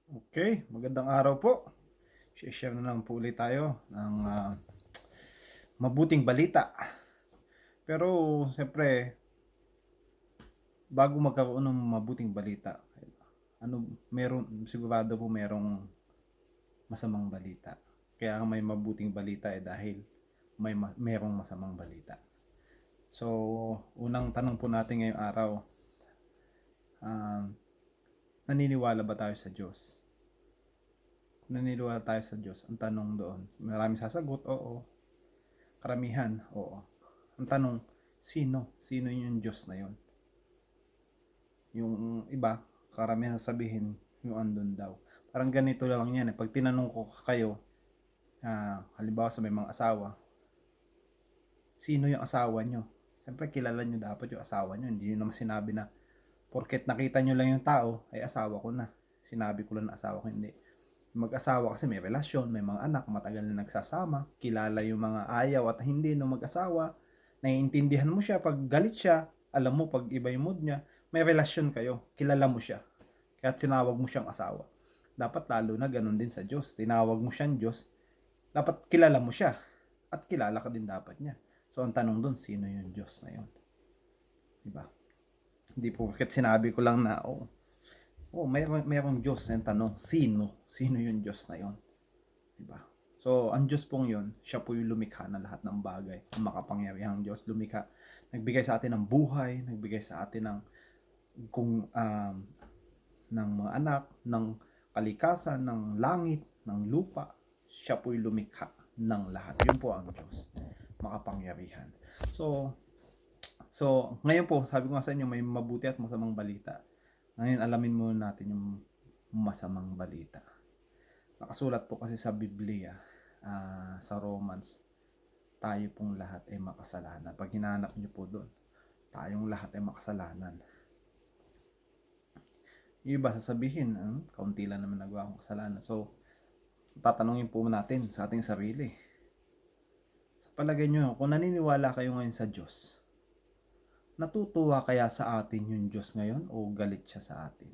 Okay, magandang araw po. Share na naman po ulit tayo ng mabuting balita. Pero siyempre, bago magkaroon ng mabuting balita, sigurado po merong masamang balita. Kaya may mabuting balita dahil merong masamang balita. So, unang tanong po natin ngayong araw, ah, naniniwala ba tayo sa Diyos? Naniniwala tayo sa Diyos? Ang tanong doon, maraming sasagot, oo. Karamihan, oo. Ang tanong, sino? Sino yung Diyos na yon? Yung iba, karamihan sabihin, yung andun daw. Parang ganito lang yan. Pag tinanong ko kayo, halimbawa sa may mga asawa, sino yung asawa nyo? Siyempre, kilala nyo dapat yung asawa nyo. Hindi nyo naman sinabi na, porket nakita nyo lang yung tao, ay asawa ko na. Sinabi ko lang na asawa ko, hindi. Mag-asawa kasi may relasyon, may mga anak, matagal na nagsasama, kilala yung mga ayaw at hindi ng mag-asawa, naiintindihan mo siya pag galit siya, alam mo pag iba yung mood niya, may relasyon kayo, kilala mo siya, kaya tinawag mo siyang asawa. Dapat lalo na ganun din sa Diyos, tinawag mo siyang Diyos, dapat kilala mo siya, at kilala ka din dapat niya. So ang tanong dun, sino yung Diyos na yun? Diba? Hindi po bakit sinabi ko lang na, mayroong Diyos. Yung tanong, sino? Sino yung Diyos na yon? Diba? So, ang Diyos pong yon, siya po yung lumikha ng lahat ng bagay. Ang makapangyarihang Diyos, lumikha. Nagbigay sa atin ng buhay, nagbigay sa atin ng mga anak, ng kalikasan, ng langit, ng lupa. Siya po yung lumikha ng lahat. Yun po ang Diyos. Makapangyarihan. So, ngayon po, sabi ko nga sa inyo, may mabuti at masamang balita. Ngayon, alamin muna natin yung masamang balita. Nakasulat po kasi sa Biblia, sa Romans, tayo pong lahat ay makasalanan. Pag hinanap nyo po doon, tayong lahat ay makasalanan. Yung iba sasabihin, kaunti lang naman nagawa akong kasalanan. So, tatanungin po natin sa ating sarili. Sa palagay nyo, kung naniniwala kayo ngayon sa Diyos, natutuwa kaya sa atin yung Diyos ngayon o galit siya sa atin?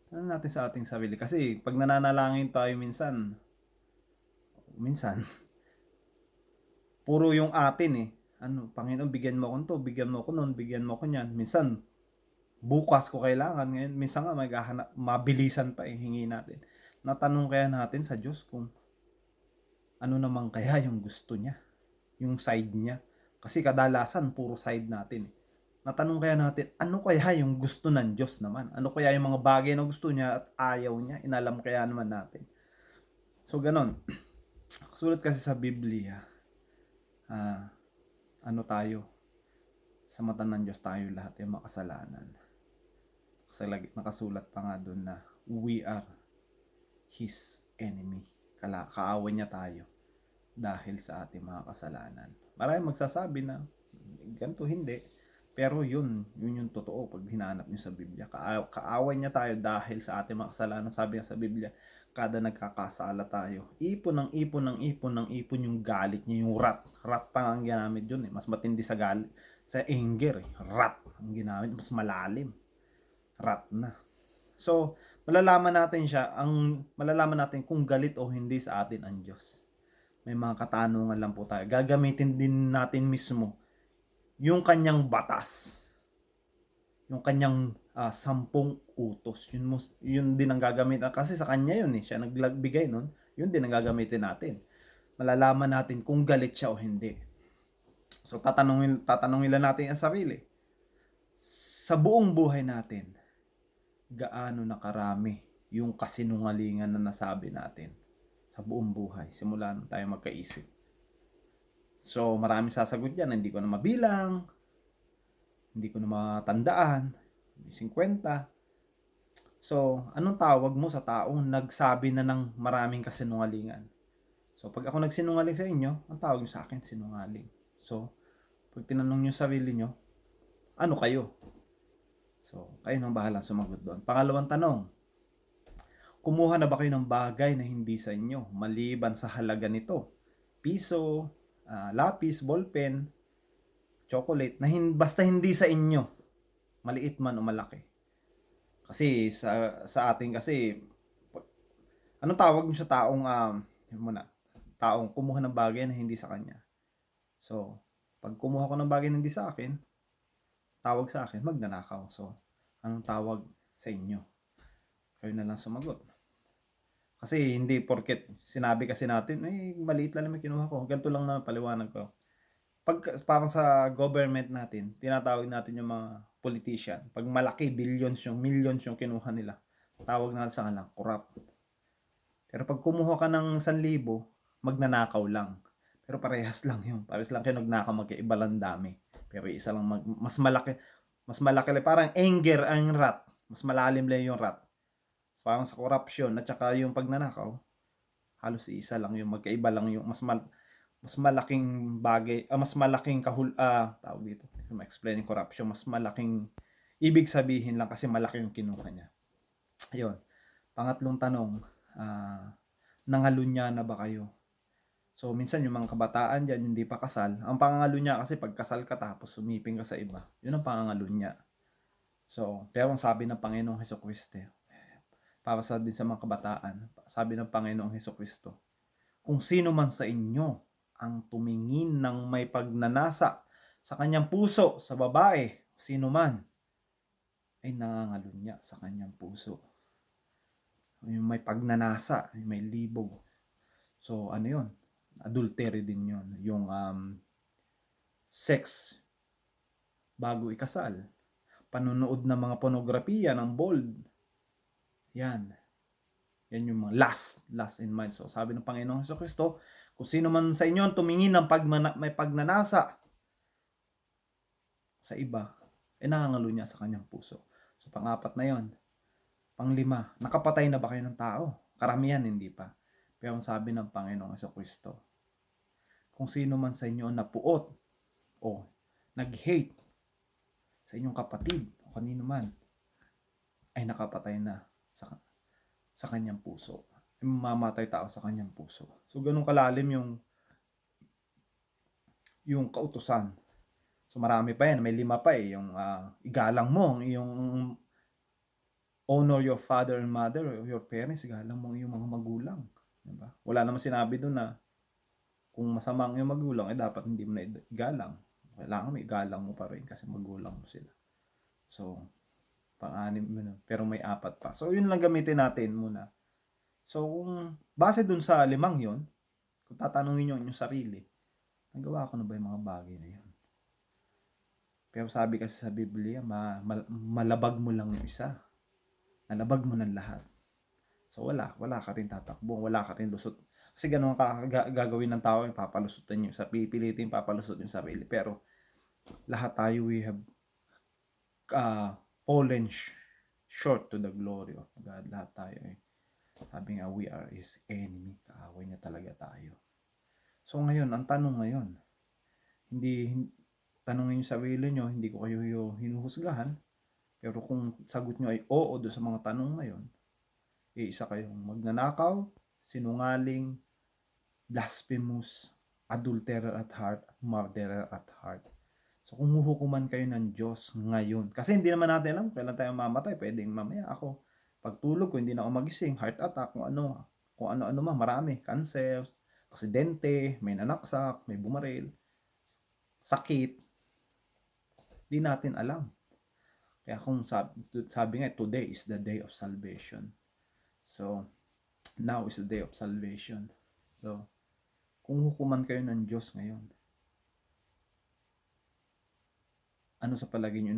Tanong natin sa ating sarili. Kasi pag nananalangin tayo minsan, puro yung atin eh. Panginoon, bigyan mo ako to, bigyan mo ako nun, bigyan mo ako niyan. Minsan, bukas ko kailangan. Ngayon, minsan nga, mabilisan pa hingi natin. Natanong kaya natin sa Diyos kung ano naman kaya yung gusto niya, yung side niya. Kasi kadalasan, puro side natin eh. Natanong kaya natin, ano kaya yung gusto ng Diyos naman? Ano kaya yung mga bagay na gusto niya at ayaw niya? Inalam kaya naman natin. So, ganon. Sulat kasi sa Biblia, ano tayo? Sa mata ng Diyos tayo lahat ay makasalanan. Kasi nakasulat pa nga doon na we are His enemy. Kaaway niya tayo dahil sa ating mga kasalanan. Maraming magsasabi na ganito, hindi. Pero yun yung totoo pag hinanap nyo sa Biblia. Kaaway niya tayo dahil sa ating mga kasalanan. Sabi nga sa Biblia, kada nagkakasala tayo, ipon ng ipon yung galit niya, yung wrath. Wrath pa ang ginamit yun eh. Mas matindi sa galit, sa anger eh. Wrath ang ginamit, mas malalim. Wrath na. So, malalaman natin kung galit o hindi sa atin ang Diyos. May mga katanungan lang po tayo. Gagamitin din natin mismo yung kanyang batas, yung kanyang 10 utos. Yun din ang gagamitin. Kasi sa kanya yun eh. Siya nagbigay nun. Yun din ang gagamitin natin. Malalaman natin kung galit siya o hindi. So tatanungin lang natin ang sarili. Sa buong buhay natin, gaano na karami yung kasinungalingan na nasabi natin sa buong buhay. Simula nung tayo magkaisip. So marami sasagot yan. Hindi ko na mabilang. Hindi ko na matandaan. May 50. So, anong tawag mo sa taong nagsabi na ng maraming kasinungalingan? So, pag ako nagsinungaling sa inyo, ang tawag nyo sa akin, sinungaling. So, pag tinanong nyo sarili nyo, ano kayo? So, kayo nang bahala sumagot doon. Pangalawang tanong, kumuha na ba kayo ng bagay na hindi sa inyo, maliban sa halaga nito? Piso, lapis, ballpen, chocolate, basta hindi sa inyo, maliit man o malaki. Kasi sa atin kasi Anong tawag niyo sa taong, yun muna, taong kumuha ng bagay na hindi sa kanya? So, 'pag kumuha ko ng bagay na hindi sa akin, tawag sa akin magnanakaw. So, anong tawag sa inyo? Kayo na lang sumagot. Kasi hindi porket sinabi kasi natin, maliit lang naman kinuha ko, ganito lang na paliwanag ko. Parang sa government natin, tinatawag natin yung mga politician, 'pag malaki, billions yung millions yung kinuha nila, tawag natin sa kanila corrupt. Pero 'pag kumuha ka ng 1,000, magnanakaw lang. Pero parehas lang yun, parehas lang kayo nagnakaw, magkaiba lang dami. Pero isa lang mas malaki lang, parang anger ang rat, mas malalim lang yung rat. So, parang sa corruption at saka yung pagnanakaw, halos isa lang yung magkaiba lang yung mas malaking bagay, mas malaking tawag dito, hindi ko ma-explain yung corruption, mas malaking ibig sabihin lang kasi malaki yung kinuha niya. Ayun. Pangatlong tanong, nangalunya na ba kayo? So, minsan yung mga kabataan dyan, hindi pa kasal. Ang pangangalunya kasi pag kasal ka tapos sumiping ka sa iba, yun ang pangangalunya. So, pero ang sabi ng Panginoong Hesukristo, para din sa mga kabataan, sabi ng Panginoong Hesukristo, kung sino man sa inyo ang tumingin ng may pagnanasa sa kanyang puso, sa babae, sino man, ay nangangalunya sa kanyang puso. Yung may pagnanasa, yung may libog. So, ano yun? Adultery din yun. Yung sex bago ikasal. Panonood ng mga pornografiya, ng bold. Yan. Yan yung mga last in mind. So, sabi ng Panginoong Hesukristo, kung sino man sa inyo ang tumingin ng may pagnanasa sa iba, nangangalunya sa kanyang puso. So, pang-apat na yon. Pang-lima, nakapatay na ba kayo ng tao? Karamihan hindi pa. Pero ang sabi ng Panginoong Hesukristo, kung sino man sa inyo napuot o nag-hate sa inyong kapatid o kanino man, ay nakapatay na sa kanyang puso. Ay mamamatay tao sa kanyang puso. So, ganun kalalim yung kautusan. So, marami pa yan. May 5 pa eh. Yung igalang mo, yung honor your father and mother, your parents, igalang mo yung mga magulang. Diba? Wala namang sinabi doon na kung masamang yung magulang, dapat hindi mo na igalang. Kailangan mo igalang mo pa rin kasi magulang mo sila. So, pang-anim mo na. Pero may 4 pa. So, yun lang gamitin natin muna. So, kung base dun sa 5 yun, kung tatanungin nyo yung sarili, nagawa ko na ba yung mga bagay na yun? Pero sabi kasi sa Biblia, malabag mo lang yung isa. Nalabag mo ng lahat. So, wala ka rin tatakbo, wala ka rin lusot. Kasi ganun gagawin ng tao, papalusutin nyo, pipilitin papalusot yung sarili. Pero, lahat tayo, we have fallen short to the glory of God. Lahat tayo sabi nga, we are His enemy. Kaaway niya talaga tayo. So ngayon, ang tanong ngayon, hindi tanongin yung sarili nyo, hindi ko kayo hinuhusgahan, pero kung sagot nyo ay oo doon sa mga tanong na yun, isa kayong magnanakaw, sinungaling, blasphemous, adulterer at heart, at murderer at heart. So kung huhukuman kayo ng Diyos ngayon, kasi hindi naman natin alam kailan tayo mamatay, pwedeng mamaya ako, pagtulog ko hindi na ako magising, heart attack, kung ano marami, cancer, aksidente, may nanaksak, may bumaril, sakit, di natin alam. Kaya kung sabi nga, today is the day of salvation. So, now is the day of salvation. So, kung hukuman kayo ng Diyos ngayon, ano sa palagay niyo,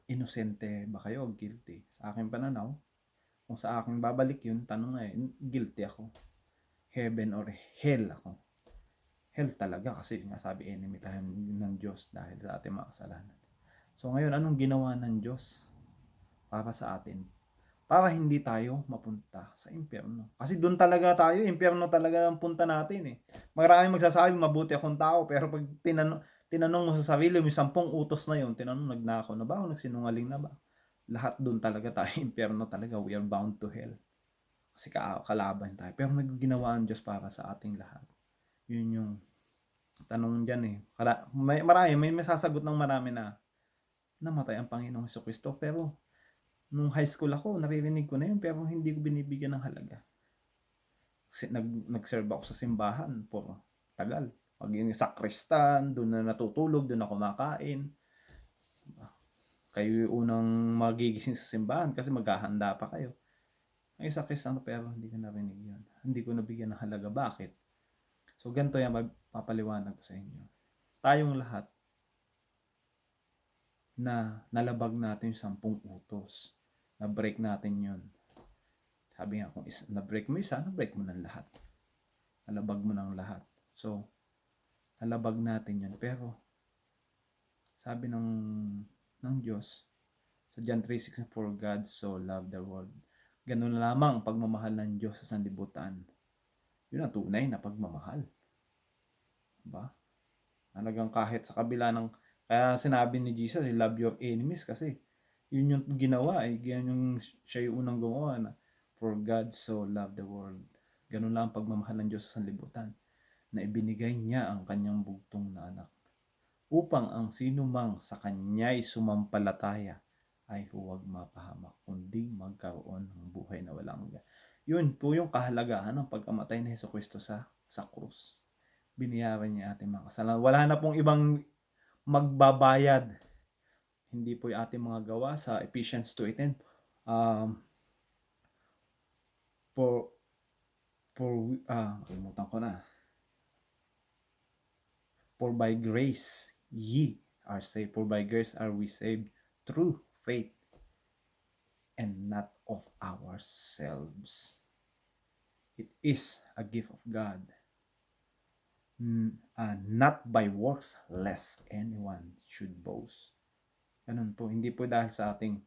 inosente ba kayo o guilty? Sa aking pananaw, kung sa akin babalik yun, tanong guilty ako. Heaven or hell ako. Hell talaga kasi nga sabi, enemy tayo ng Diyos dahil sa ating mga kasalanan. So ngayon, anong ginawa ng Diyos para sa atin? Para hindi tayo mapunta sa impyerno. Kasi doon talaga tayo, impyerno talaga ang punta natin eh. Maraming magsasabi, mabuti akong tao, pero pag tinanong mo sa sarili, may 10 utos na yun, tinanong, nagnakaw na ba o nagsinungaling na ba? Lahat doon talaga tayo, impyerno talaga, we are bound to hell. Kasi kalaban tayo. Pero may ginawa ang Diyos para sa ating lahat. Yun yung tanong dyan eh. May masasagot ng marami na namatay ang Panginoong Hesukristo. Pero nung high school ako, naririnig ko na yun, pero hindi ko binibigyan ng halaga. nag-serve ako sa simbahan for tagal. Maging sakristan, doon na natutulog, doon na kumakain. Kayo yung unang magigising sa simbahan kasi maghahanda pa kayo. May sakristan pero hindi ko narinig yun. Hindi ko nabigyan ng halaga. Bakit? So ganito yan, papaliwanag ko sa inyo. Tayong lahat na nalabag natin yung 10 utos. Na-break natin yun. Sabi nga, kung na-break mo isa, na-break mo ng lahat. Nalabag mo ng lahat. So, nalabag natin yun. Pero, sabi ng Diyos, sa John 3:16, for God so loved the world. Ganun lamang ang pagmamahal ng Diyos sa sanlibutan. Yun ang tunay na pagmamahal. Diba? Talagang kahit sa kabila ng, kaya sinabi ni Jesus, love your enemies kasi yun yung ginawa, yan yung siya yung unang gumawa na for God so loved the world. Ganun lang ang pagmamahal ng Diyos sa sanlibutan na ibinigay niya ang kanyang bugtong na anak upang ang sinumang sa kanya'y sumampalataya ay huwag mapahamak kundi magkaroon ng buhay na walang hanggan. Yun po yung kahalagahan ng pagkamatay ni Jesucristo sa krus. Biniyaran niya ating mga kasalanan. Wala na pong ibang magbabayad. Hindi po yung ating mga gawa sa Ephesians 2:10. Kalimutan ko na. For by grace ye are saved. For by grace are we saved through faith and not of ourselves. It is a gift of God. Not by works, lest anyone should boast. Ganun po. Hindi po dahil sa ating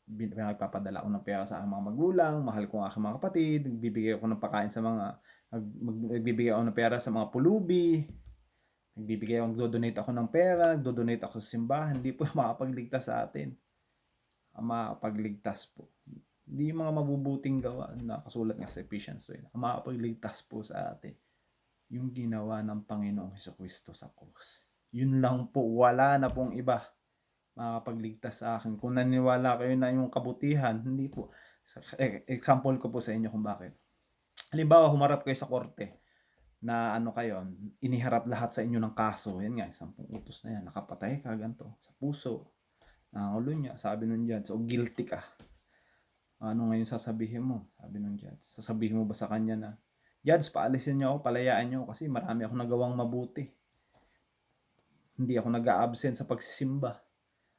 nagpapadala ako ng pera sa aking mga magulang, mahal ko ang aking mga kapatid, nagbibigay ako ng pagkain sa mga, nagbibigay ako ng pera sa mga pulubi, nagdo-donate ako ng pera, nagdo-donate ako sa simbahan. Hindi po makapagligtas sa atin. Ang makapagligtas po, hindi yung mga mabubuting gawa na kasulat nga sa Ephesians 2. Ang makapagligtas po sa atin, yung ginawa ng Panginoong Jesucristo sa krus. Yun lang po, wala na pong iba makapagligtas sa akin. Kung naniwala kayo na yung kabutihan, hindi po. Example ko po sa inyo kung bakit. Halimbawa, humarap kayo sa korte na kayo, iniharap lahat sa inyo ng kaso. Yan nga, 10 utos na yan. Nakapatay ka, ganito, sa puso. Nangulo niya, sabi nun judge, so guilty ka. Ano ngayon sasabihin mo? Sabi nun judge. Sasabihin mo ba sa kanya na, Judge, paalisin niyo ako, palayaan niyo ako kasi marami akong nagawang mabuti. Hindi ako nag-a-absent sa pagsisimba.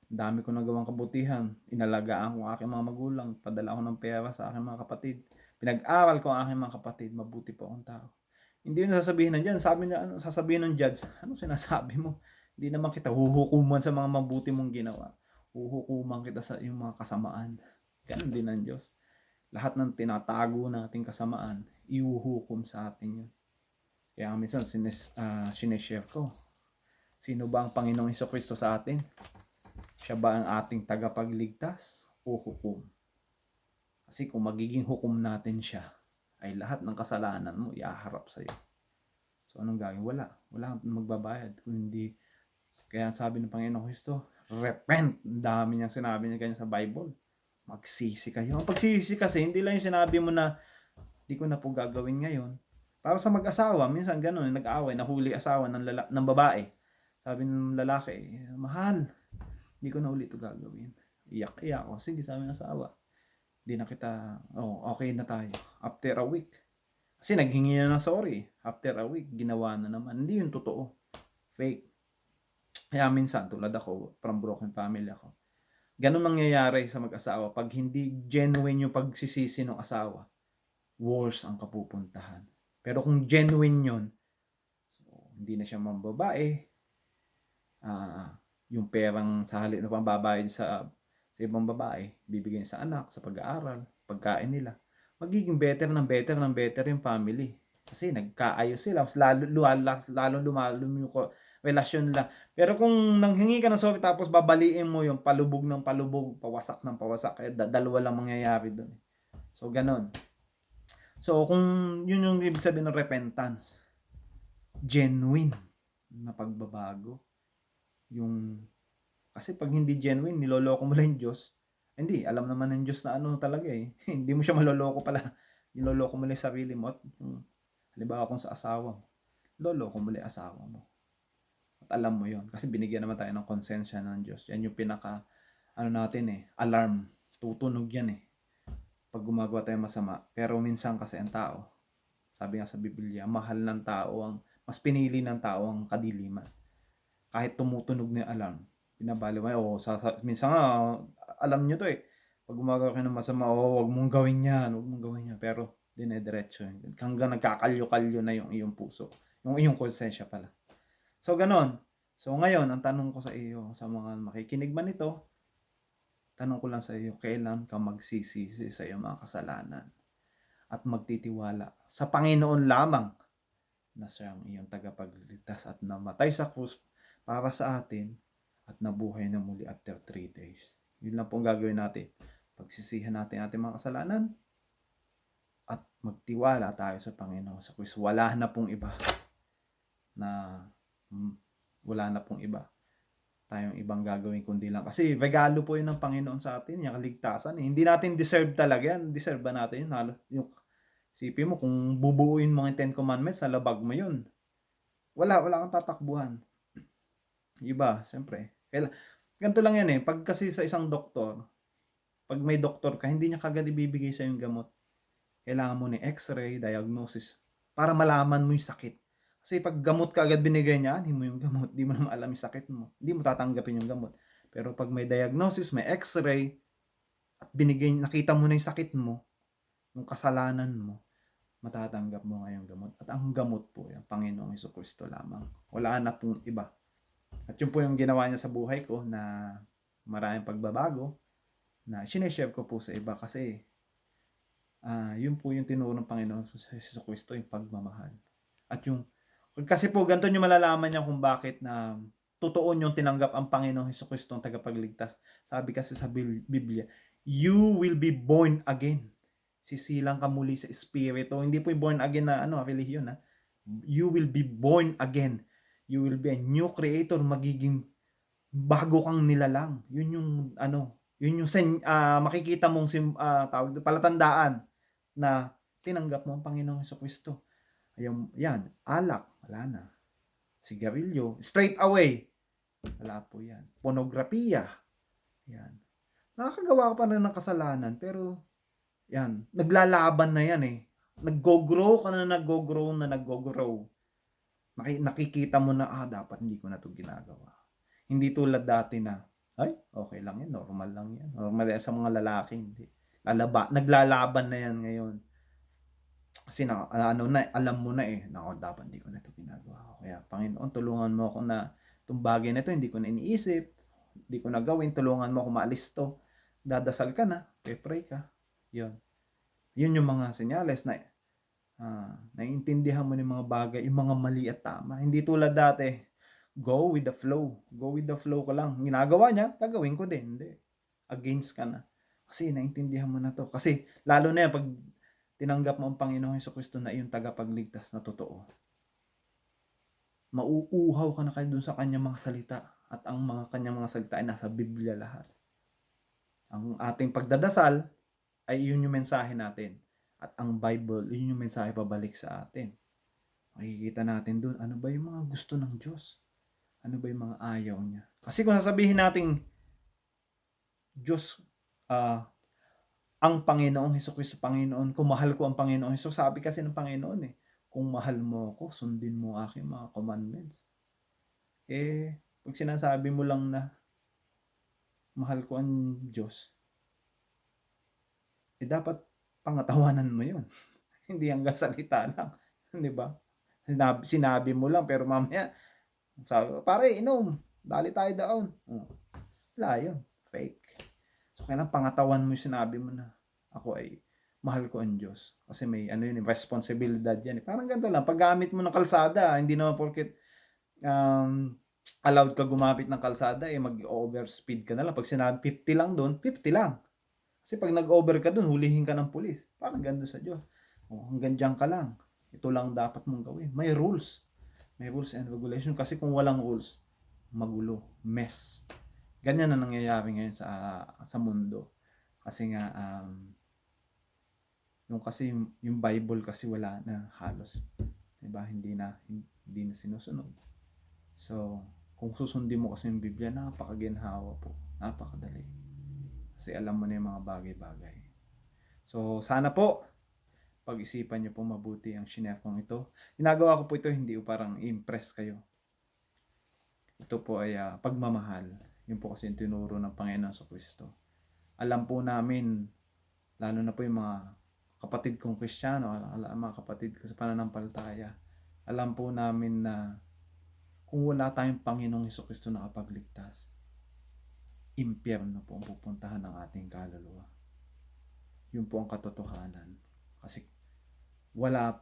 Dami ko nagawang kabutihan. Inalagaan ko ang aking mga magulang. Padala ako ng pera sa aking mga kapatid. Pinag-aral ko ang aking mga kapatid. Mabuti po akong tao. Hindi yun sasabihin ng judge. Sabi na, sasabihin ng judge, ano sinasabi mo? Hindi naman kita huhukuman sa mga mabuti mong ginawa. Huhukuman kita sa yung mga kasamaan. Ganun din ng Diyos. Lahat ng tinatago nating kasamaan, ihuhukom sa atin yun. Kaya minsan sineshare ko, sino ba ang Panginoong Jesucristo sa atin? Siya ba ang ating tagapagligtas o hukom? Kasi kung magiging hukom natin siya, ay lahat ng kasalanan mo iaharap sa iyo. So anong gagawin? Wala kang magbabayad. Kung hindi, kaya sabi ng Panginoong Kristo, repent. Ang dami niyang sinabi niya kanya sa Bible. Magsisi kayo. Ang pagsisi kasi, hindi lang yung sinabi mo na, di ko na po gagawin ngayon. Para sa mag-asawa, minsan gano'n, nag-aaway, nahuli asawa ng babae. Sabi ng lalaki, mahal, di ko na ulit ito gagawin. Iyak-iyak ako. Sige, sabi ng asawa. Di na kita, okay na tayo. After a week. Kasi naghingi na ng sorry. After a week, ginawa na naman. Hindi yun totoo. Fake. Kaya minsan, tulad ako, from broken family ako. Ganun nangyayari sa mag-asawa. Pag hindi genuine yung pagsisisi ng asawa, worse ang kapupuntahan. Pero kung genuine yun, so, hindi na siya mambabae, yung perang sa halip na pambabayad sa ibang babae, bibigyan sa anak, sa pag-aaral, pagkain nila. Magiging better yung family. Kasi nagkaayos sila. Lalo lumalum yung relasyon lang. Pero kung nanghingi ka ng sorry tapos babaliin mo yung palubog ng palubog, pawasak ng pawasak, kaya dalawa lang mangyayari doon. So, ganon. So, kung yun yung ibig sabihin ng repentance, genuine na pagbabago. Kasi pag hindi genuine, niloloko mo lang yung Diyos. Hindi, alam naman ng Diyos na talaga eh. Hindi mo siya maloloko pala. niloloko mo lang yung sarili mo at halimbawa kung sa asawa mo, niloloko mo lang yung asawa mo. At alam mo yon kasi binigyan naman tayo ng konsensya ng Diyos. Yan yung pinaka, ano natin alarm. Tutunog yan pag gumagawa tayo masama. Pero minsan kasi ang tao, sabi nga sa Biblia, mahal ng tao mas pinili ng tao ang kadiliman. Kahit tumutunog na yung alarm, binabaliw mo, minsan nga, alam nyo to pag gumagawa kayo ng masama, wag mong gawin yan, pero dinediretso yun. Hanggang nagkakalyo-kalyo na yung iyong puso, yung iyong konsensya pala. So, ganon. So, ngayon, ang tanong ko sa iyo, sa mga makikinig man ito, tanong ko lang sa iyo, kailan ka magsisisi sa iyong mga kasalanan at magtitiwala sa Panginoon lamang na siyang iyong tagapagligtas at namatay sa krus para sa atin at nabuhay na muli after 3 days. Yun lang pong gagawin natin. Pagsisihan natin ating mga kasalanan at magtiwala tayo sa Panginoon sa krus. Wala na pong iba tayong ibang gagawin kundi lang. Kasi regalo po yun ng Panginoon sa atin, yung kaligtasan. Hindi natin deserve talaga yan. Deserve ba natin yun? Isipin mo, kung bubuuin mo yung 10 Commandments, nalabag mo yun. Wala kang tatakbuhan. Iba, siyempre. Ganito lang yan pag kasi sa isang doktor, pag may doktor ka, hindi niya kagad ibibigay sa yung gamot. Kailangan mo ni x-ray, diagnosis, para malaman mo yung sakit. Kasi pag gamot ka agad binigay niya, hindi mo yung gamot, hindi mo naman alam yung sakit mo. Hindi mo tatanggapin yung gamot. Pero pag may diagnosis, may x-ray, at nakita mo na yung sakit mo, yung kasalanan mo, matatanggap mo ngayong gamot. At ang gamot po, yung Panginoong Jesucristo lamang. Wala na pong iba. At yun po yung ginawa niya sa buhay ko na maraming pagbabago na sineshare ko po sa iba kasi yun po yung tinuro ng Panginoon sa Jesucristo, yung pagmamahal. At kasi po ganito nyo malalaman niya kung bakit na totoo nyo tinanggap ang Panginoong Jesucristo ang tagapagligtas. Sabi kasi sa Biblia, you will be born again. Sisilang ka muli sa Espiritu. Hindi po yung born again na relihiyon You will be born again. You will be a new creator. Magiging bago kang nilalang. Yun yung makikita mong palatandaan na tinanggap mo ang Panginoong Jesucristo. Yan, alak, wala na. Sigarilyo, straight away, wala po yan. Pornografiya, yan. Nakakagawa ka pa rin ng kasalanan, pero yan, naglalaban na yan Nag-go-grow ka na nag-go-grow. Nakikita mo na, dapat hindi ko na ito ginagawa. Hindi tulad dati na, okay lang yan, normal lang yan. Normal yan sa mga lalaki, hindi. Naglalaban na yan ngayon. Kasi alam mo na dapat hindi ko na ito ginagawa. Kaya Panginoon, tulungan mo ako na itong bagay na ito, hindi ko na iniisip, hindi ko na gawin, tulungan mo ako maalis to. Dadasal ka na, pray ka. Yun yung mga senyales na naiintindihan mo ng mga bagay, yung mga mali at tama. Hindi tulad dati, go with the flow. Go with the flow ka lang. Ginagawa niya, gagawin ko din. Hindi. Against ka na. Kasi naiintindihan mo na to. Kasi lalo na yan, pag tinanggap mo ang Panginoong Jesucristo na iyong tagapagligtas na totoo, mauuhaw ka na kayo dun sa kanyang mga salita. At ang kanyang mga salita ay nasa Biblia lahat. Ang ating pagdadasal ay yun yung mensahe natin. At ang Bible, yun yung mensahe pabalik sa atin. Makikita natin dun, ano ba yung mga gusto ng Diyos? Ano ba yung mga ayaw niya? Kasi kung sasabihin natin, Diyos, ang Panginoong Jesucristo, Panginoon, kung mahal ko ang Panginoong Jesucristo, sabi kasi ng Panginoon kung mahal mo ako, sundin mo aking mga commandments. Pag sinasabi mo lang na mahal ko ang Diyos, dapat pangatawanan mo yun. Hindi hanggang salita lang. Di ba? Sinabi mo lang, pero mamaya, sabi, pare, inom. Dali tayo doon. Wala yun. Fake. So, kailangan pangatawan mo yung sinabi mo na ako ay mahal ko ang Diyos. Kasi may responsibilidad yan. Parang ganito lang. Paggamit mo ng kalsada, hindi naman porket allowed ka gumamit ng kalsada, mag-overspeed ka na lang. Pag sinabi 50 lang doon, 50 lang. Kasi pag nag-over ka doon, hulihin ka ng pulis. Parang ganda sa Diyos. Hanggang dyan ka lang. Ito lang dapat mong gawin. May rules. May rules and regulation. Kasi kung walang rules, magulo. Mess. Ganyan na nangyayari ngayon sa mundo. Kasi nga, Yung kasi yung Bible kasi wala na halos, 'di ba? Hindi na sinusunod. So, kung susundin mo kasi yung Biblia, napakaginhawa po. Napakadali. Kasi alam mo na yung mga bagay-bagay. So, sana po pag-isipan niyo po mabuti ang shinare kong ito. Ginagawa ko po ito hindi parang impress kayo. Ito po ay pagmamahal. Yun po kasi yung tinuro ng Panginoon sa Kristo. Alam po namin, lalo na po yung mga kapatid kong Kristiyano, mga kapatid ko sa pananampalataya, alam po namin na kung wala tayong Panginoong Hesukristo na kapagligtas, impyerno po ang pupuntahan ng ating kaluluwa. Yun po ang katotohanan. Kasi wala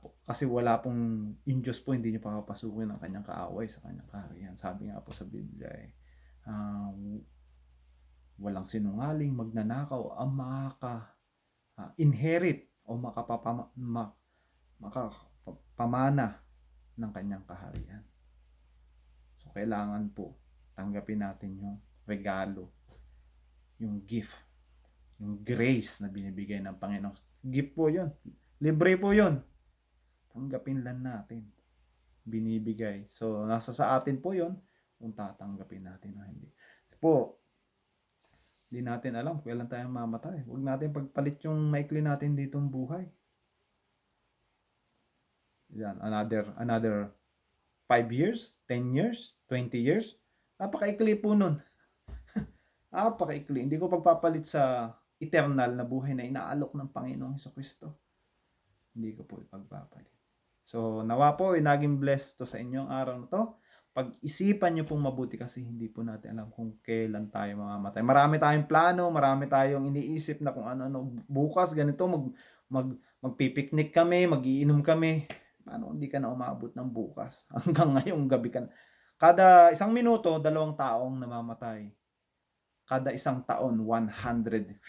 pong, yung Diyos po hindi niyo papapasukin ang kanyang kaaway sa kanyang kaharian. Sabi nga po sa Biblia walang sinungaling, magnanakaw ang inherit o makapamana ng kanyang kaharian. So, kailangan po tanggapin natin yung regalo, yung gift, yung grace na binibigay ng Panginoon. Gift po yun. Libre po yun. Tanggapin lang natin. Binibigay. So, nasa sa atin po yun kung tatanggapin natin o hindi. Po, hindi natin alam kailan tayo mamatay. Huwag natin pagpalit yung maikli natin ditong buhay. Yan, another 5 years, 10 years, 20 years. Napakaikli po nun. Napakaikli. Hindi ko pagpapalit sa eternal na buhay na inaalok ng Panginoong Hesukristo. Hindi ko po ipagpapalit. So, nawa po, naging blessed to sa inyong araw na to. Pag-isipan nyo pong mabuti kasi hindi po natin alam kung kailan tayo mamamatay. Marami tayong plano, marami tayong iniisip na kung ano-ano. Bukas, ganito, magpipiknik kami, magiinom kami. Paano hindi ka na umabot ng bukas? Hanggang ngayong gabi ka na. Kada isang minuto, 2 taong namamatay. Kada isang taon, 150,000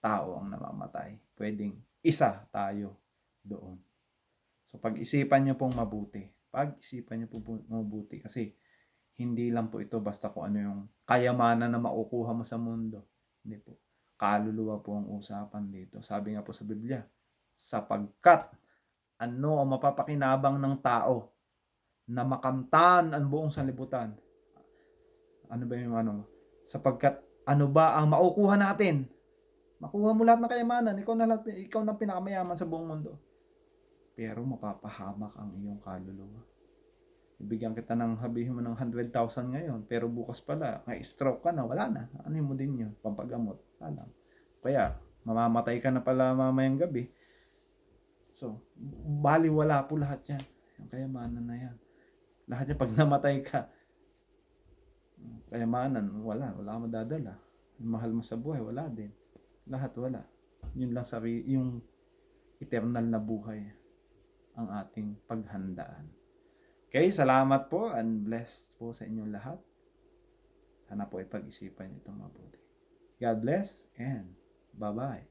tao ang namamatay. Pwedeng isa tayo doon. So, pag-isipan nyo pong mabuti. Pag-isipan nyo pong mabuti kasi hindi lang po ito basta kung ano yung kayamanan na makukuha mo sa mundo. Hindi po. Kaluluwa po ang usapan dito. Sabi nga po sa Biblia, sapagkat ano ang mapapakinabang ng tao na makamtan ang buong sanlibutan. Ano ba yung sapagkat ano ba ang makukuha natin? Makuha mo lahat ng kayamanan. Ikaw na pinakamayaman sa buong mundo. Pero mapapahamak ang iyong kaluluwa. Ibigyan kita ng habihin mo ng 100,000 ngayon, pero bukas pala, may stroke ka na, wala na. Ano mo din yun? Pampagamot. Alam. Kaya, mamamatay ka na pala mamayang gabi. So, baliwala po lahat yan. Yung kayamanan na yan. Lahat yan, pag namatay ka, kayamanan, wala ka madadala. Yung mahal mo sa buhay, wala din. Lahat wala. Yun lang yung eternal na buhay ang ating paghandaan. Okay, salamat po and blessed po sa inyong lahat. Sana po ipag-isipan niyo itong mabuti. God bless and bye-bye.